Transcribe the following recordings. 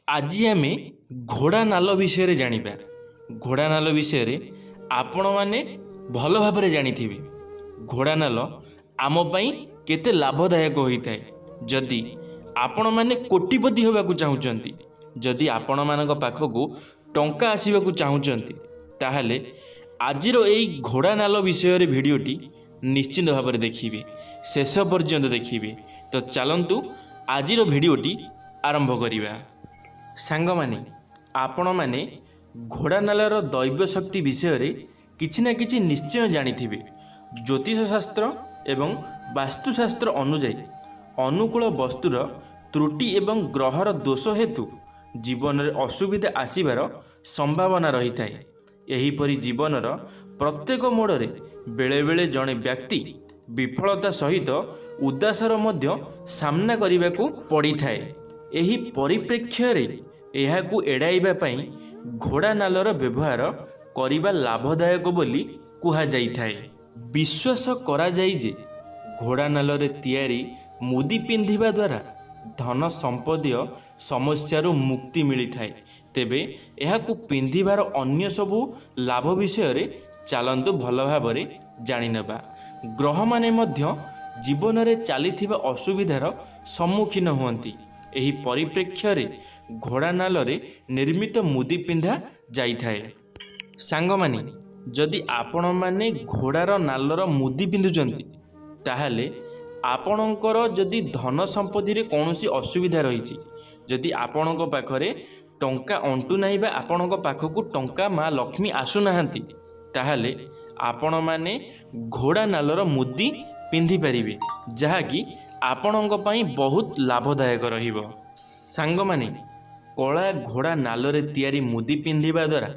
आज आम घोड़ा नाल विषय जानिबा। घोड़ा नाल विषय आपण मैंने भल भाव जानी घोड़ा नाल आम पाई केते लाभदायक होता है। जदि आपण मैंने कोटिपति होगाकू चाहूँगी, जदि आपण मान पाखक टंका आसवाक चाहूँगी, ताहले आजिर यही घोड़ा नाल विषय भिडटी निश्चिंत भाव देखिए, शेष पर्यंत देखिए। तो चलतु आजिर भिडटी आरंभ करिबा। सांग माने आपण माने घोड़ा नालर दैव शक्ति विषय किछि ना किछि निश्चय जानिथिबे। ज्योतिष शास्त्र एवं वास्तुशास्त्र अनुଯାयी अनुकूल वस्तुर त्रुटि एवं ग्रहर दोष हेतु जीवन में असुविधा आसिबार संभावना रही थाए। एहीपरि जीवनर प्रत्येक मोड़े बेले बेले जड़े व्यक्ति विफलता सहित उदासर मध्य सामना करने को पड़ी थाए। एही परिप्रेक्ष्य रे एहाकू एड़ाइबा पई घोड़ा नालर व्यवहार करिबा लाभदायक बोली कुहा जाई थाए। विश्वास करा जाई जे घोड़ा नालरे तैयारी मुदी पिंधिबा द्वारा धन संपदीय समस्यारू मुक्ति मिली थाए। तेबे एहाकू पिंधिबार अन्य सबू लाभ विषय रे चलंतु भल भाबरे जानि नेबा। ग्रह माने मध्य जीवन रे चलीथिबा असुविधार सम्मुखीन हुअंती। एही परिप्रेक्ष्य रे घोड़ा नालरे निर्मित मुदी पिंधा जाई थाए। सांग माने जदि आपण माने घोड़ार नालर मुदी पिंधुचंती, ताहले आपणकर जदि धन संपत्ति रे कौनसी असुविधा रही, जदि आपणक पाखरे टंका अंटू नाही बा आपणक पाखकू टंका माँ लक्ष्मी आसु नाहांती, ताहले आपण माने घोड़ा नालर मुदी पिंधि पारिबे, जहाँकि आपणक पई बहुत लाभदायक रहिबो। सांग माने कला घोड़ा नालरे तैयारी मुदी पिंधिबा द्वारा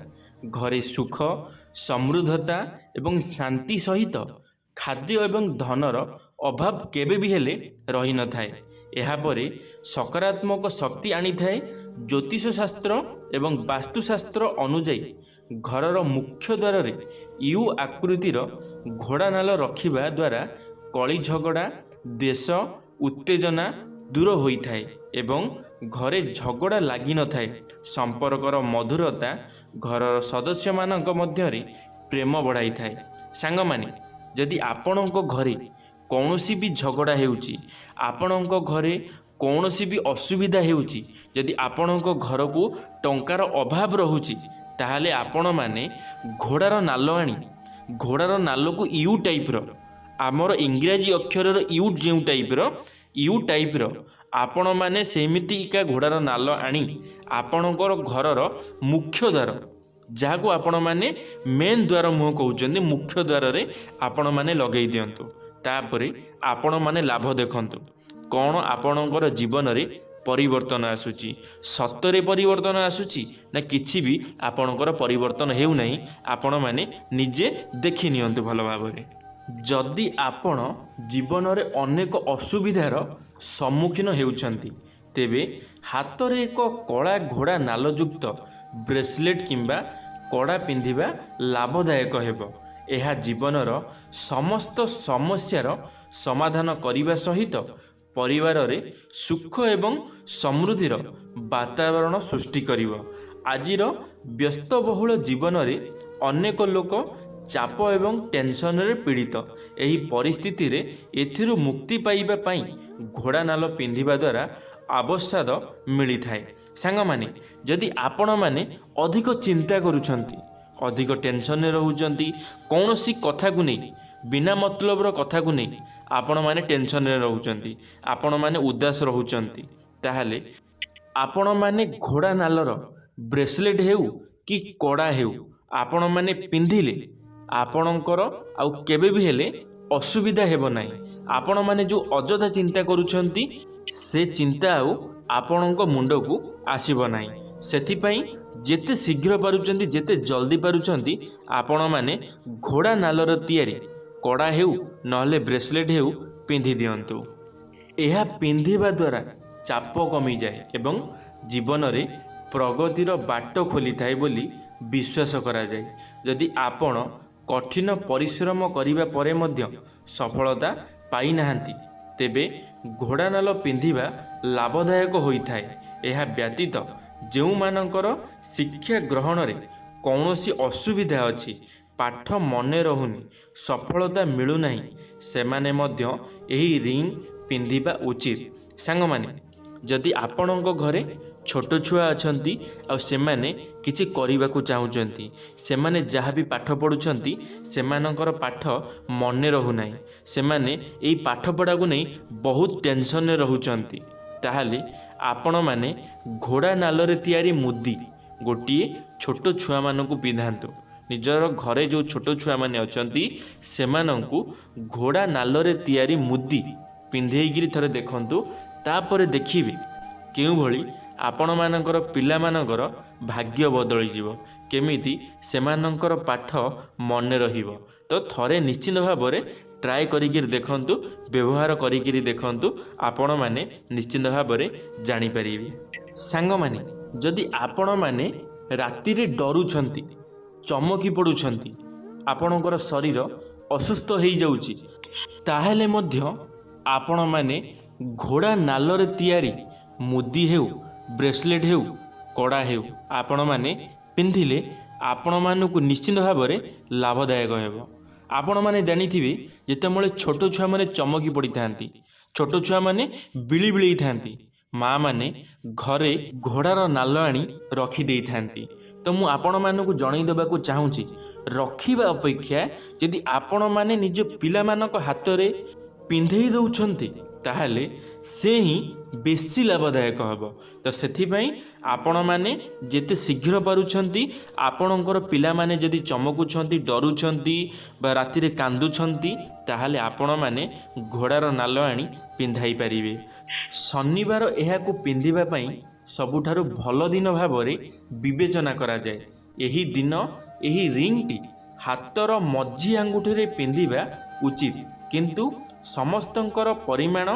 घरे सुख समृद्धता एवं शांति सहित खाद्य एवं धनर अभाव केबे भी हेले रही न थाए। एहापरे सकारात्मक शक्ति आनी थाए। ज्योतिष शास्त्र एवं वास्तुशास्त्र अनुଯାयी घरर मुख्य द्वार रे यू आकृतिर घोड़ा नाल रखिबा द्वारा कली झगड़ा देश उत्तेजना दूर होता है एवं घरे झगड़ा लगी न थाए। संपर्कर मधुरता घरर सदस्य मानक मध्य प्रेम बढ़ाई थाए। सांग माने जदि आपणक घरे कौनसी भी झगड़ा हेउची, आपणक घरे कौनसी भी असुविधा हेउची, जदि आपणक घर को टंकार अभाव रहुची, ताहले आपण माने घोड़ार नाल आनी घोड़ार नाल को यू टाइप्र आमर इंग्राजी अक्षर यू जो टाइप्र आपण माने सेमितिका घोड़ार नाल आनी आपणकर घरर मुख्य द्वार, जहाँ को आपण माने मेन द्वार मुह कहते मुख्य द्वार रे आपण माने लगै दियंतु। तापरे आपण माने लाभ देखंतु कौन आपणकर जीवन रे परिवर्तन आसुची, सतरे परिवर्तन आसुची ना किछि भी आपणकर परिवर्तन हेउ नाही। आपण माने निजे देखि नियंतु भल भाबरे। जदि आपण जीवन रे अनेक असुविधार सम्मुखीन हेउछंती, तेबे हाथ रे एक कला घोड़ा नालयुक्त ब्रेसलेट किंबा कड़ा पिंधिबा लाभदायक हेबो। एहा जीवनर समस्त समस्यार समाधान करिबा सहित परिवार रे सुख एवं समृद्धिर वातावरण सृष्टि करिवो। आजिर व्यस्तबहुल जीवन रे अनेक लोक चाप एवं टेंशन रे पीड़ित। एही परिस्थिति रे एथिरु मुक्ति पाइबा पई घोड़ा नाल पिंधिबा द्वारा आवश्यक मिली थाए। सांग माने जदि आपण माने अधिक चिंता करूछंती, अधिक टेंशन रे रहउचंती, कौनसी कथा को नहीं बिना मतलबर कथा को नहीं आपण माने टेंशन रे रहउचंती, आपण माने उदास रहउचंती, ताहले आपण माने घोड़ा नालर ब्रेसलेट हेउ कि कड़ा हेउ आपण माने पिंधिले आपणकर आउ केबे भी हेले असुविधा हेबो नाही। आपण माने जो अजथा चिंता करूछंती से चिंता आउ आपणक मुंड को आसीबो नाही। सेथिपई जेते शीघ्र पारुचंती जेते जल्दी पारुचंती आपण माने घोड़ा नालर तैयारी कड़ा हेउ नहले ब्रेसलेट हेउ पिंधि दियंतु। एहा पिंधिबा द्वारा चाप कमी जाए एवं जीवन रे प्रगतिर बाट खोली थाए बोली विश्वास करा जाए। जदि आपण कठिन परिश्रम करिबा परे मध्य सफलता पाई नाहांती, तेबे घोड़ा नाल पिंधिबा लाभदायक होइथाए। यह व्यतीत ଯେଉଁମାନଙ୍କର ଶିକ୍ଷା ଗ୍ରହଣରେ କୌଣସି ଅସୁବିଧା ଅଛି, ପାଠ ମନେ ରହୁନି, ସଫଳତା ମିଳୁନାହିଁ, ସେମାନେ ମଧ୍ୟ ଏହି ରିଙ୍ଗ ପିନ୍ଧିବା ଉଚିତ। ସାଙ୍ଗମାନେ, ଯଦି ଆପଣଙ୍କ ଘରେ ଛୋଟ ଛୁଆ ଅଛନ୍ତି ଆଉ ସେମାନେ କିଛି କରିବାକୁ ଚାହୁଁଛନ୍ତି, ସେମାନେ ଯାହା ବି ପାଠ ପଢ଼ୁଛନ୍ତି ସେମାନଙ୍କର ପାଠ ମନେ ରହୁନାହିଁ, ସେମାନେ ଏଇ ପାଠପଢ଼ାକୁ ନେଇ ବହୁତ ଟେନସନରେ ରହୁଛନ୍ତି, ତାହେଲେ ଆପଣମାନେ ଘୋଡ଼ା ନାଲରେ ତିଆରି ମୁଦି ଗୋଟିଏ ଛୋଟ ଛୁଆମାନଙ୍କୁ ପିନ୍ଧାନ୍ତୁ। ନିଜର ଘରେ ଯେଉଁ ଛୋଟ ଛୁଆମାନେ ଅଛନ୍ତି ସେମାନଙ୍କୁ ଘୋଡ଼ା ନାଲରେ ତିଆରି ମୁଦି ପିନ୍ଧେଇକିରି ଥରେ ଦେଖନ୍ତୁ। ତାପରେ ଦେଖିବେ କେଉଁଭଳି ଆପଣମାନଙ୍କର ପିଲାମାନଙ୍କର ଭାଗ୍ୟ ବଦଳିଯିବ, କେମିତି ସେମାନଙ୍କର ପାଠ ମନେ ରହିବ। ତ ଥରେ ନିଶ୍ଚିନ୍ତ ଭାବରେ ଟ୍ରାଏ କରିକିରି ଦେଖନ୍ତୁ, ବ୍ୟବହାର କରିକିରି ଦେଖନ୍ତୁ, ଆପଣମାନେ ନିଶ୍ଚିନ୍ତ ଭାବରେ ଜାଣିପାରିବେ। ସାଙ୍ଗମାନେ, ଯଦି ଆପଣମାନେ ରାତିରେ ଡରୁଛନ୍ତି, ଚମକି ପଡ଼ୁଛନ୍ତି, ଆପଣଙ୍କର ଶରୀର ଅସୁସ୍ଥ ହେଇଯାଉଛି, ତାହେଲେ ମଧ୍ୟ ଆପଣମାନେ ଘୋଡ଼ା ନାଲରେ ତିଆରି ମୁଦି ହେଉ, ବ୍ରେସଲେଟ୍ ହେଉ, କଡ଼ା ହେଉ, ଆପଣମାନେ ପିନ୍ଧିଲେ ଆପଣମାନଙ୍କୁ ନିଶ୍ଚିନ୍ତ ଭାବରେ ଲାଭଦାୟକ ହେବ। ଆପଣମାନେ ଜାଣିଥିବେ ଯେତେବେଳେ ଛୋଟ ଛୁଆମାନେ ଚମକି ପଡ଼ିଥାନ୍ତି, ଛୋଟ ଛୁଆମାନେ ବିଳି ବିଳେଇଥାନ୍ତି, ମା' ମାନେ ଘରେ ଘୋଡ଼ାର ନାଲ ଆଣି ରଖିଦେଇଥାନ୍ତି। ତ ମୁଁ ଆପଣମାନଙ୍କୁ ଜଣାଇ ଦେବାକୁ ଚାହୁଁଛି, ରଖିବା ଅପେକ୍ଷା ଯଦି ଆପଣମାନେ ନିଜ ପିଲାମାନଙ୍କ ହାତରେ ପିନ୍ଧେଇ ଦେଉଛନ୍ତି ତାହେଲେ ସେ ହିଁ ବେଶୀ ଲାଭଦାୟକ ହେବ। ତ ସେଥିପାଇଁ ଆପଣମାନେ ଯେତେ ଶୀଘ୍ର ପାରୁଛନ୍ତି, ଆପଣଙ୍କର ପିଲାମାନେ ଯଦି ଚମକୁଛନ୍ତି, ଡରୁଛନ୍ତି ବା ରାତିରେ କାନ୍ଦୁଛନ୍ତି, ତାହେଲେ ଆପଣମାନେ ଘୋଡ଼ାର ନାଲ ଆଣି ପିନ୍ଧାଇ ପାରିବେ। ଶନିବାର ଏହାକୁ ପିନ୍ଧିବା ପାଇଁ ସବୁଠାରୁ ଭଲ ଦିନ ଭାବରେ ବିବେଚନା କରାଯାଏ। ଏହି ଦିନ ଏହି ରିଙ୍ଗଟି ହାତର ମଝି ଆଙ୍ଗୁଠିରେ ପିନ୍ଧିବା ଉଚିତ, କିନ୍ତୁ ସମସ୍ତଙ୍କର ପରିମାଣ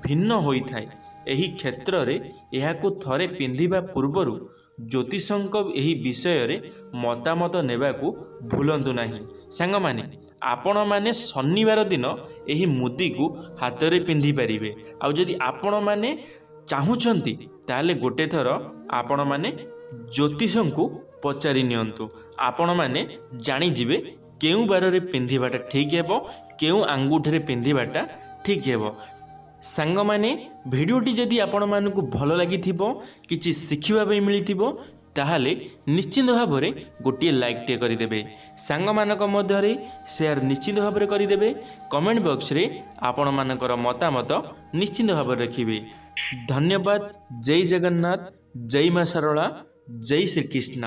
ଭିନ୍ନ ହୋଇଥାଏ। ଏହି କ୍ଷେତ୍ରରେ ଏହାକୁ ଥରେ ପିନ୍ଧିବା ପୂର୍ବରୁ ଜ୍ୟୋତିଷଙ୍କ ଏହି ବିଷୟରେ ମତାମତ ନେବାକୁ ଭୁଲନ୍ତୁ ନାହିଁ। ସାଙ୍ଗମାନେ, ଆପଣମାନେ ଶନିବାର ଦିନ ଏହି ମୁଦିକୁ ହାତରେ ପିନ୍ଧିପାରିବେ। ଆଉ ଯଦି ଆପଣମାନେ ଚାହୁଁଛନ୍ତି ତାହେଲେ ଗୋଟେ ଥର ଆପଣମାନେ ଜ୍ୟୋତିଷଙ୍କୁ ପଚାରି ନିଅନ୍ତୁ, ଆପଣମାନେ ଜାଣିଯିବେ କେଉଁ ବାରରେ ପିନ୍ଧିବାଟା ଠିକ୍ ହେବ, କେଉଁ ଆଙ୍ଗୁଠିରେ ପିନ୍ଧିବାଟା ଠିକ୍ ହେବ। ସାଙ୍ଗମାନେ, ଭିଡ଼ିଓଟି ଯଦି ଆପଣମାନଙ୍କୁ ଭଲ ଲାଗିଥିବ, କିଛି ଶିଖିବା ପାଇଁ ମିଳିଥିବ, ତାହେଲେ ନିଶ୍ଚିନ୍ତ ଭାବରେ ଗୋଟିଏ ଲାଇକ୍ଟିଏ କରିଦେବେ। ସାଙ୍ଗମାନଙ୍କ ମଧ୍ୟରେ ସେୟାର ନିଶ୍ଚିନ୍ତ ଭାବରେ କରିଦେବେ। କମେଣ୍ଟ ବକ୍ସରେ ଆପଣମାନଙ୍କର ମତାମତ ନିଶ୍ଚିନ୍ତ ଭାବରେ ରଖିବେ। ଧନ୍ୟବାଦ। ଜୟ ଜଗନ୍ନାଥ, ଜୟ ମା ଶାରଳା, ଜୟ ଶ୍ରୀକୃଷ୍ଣ।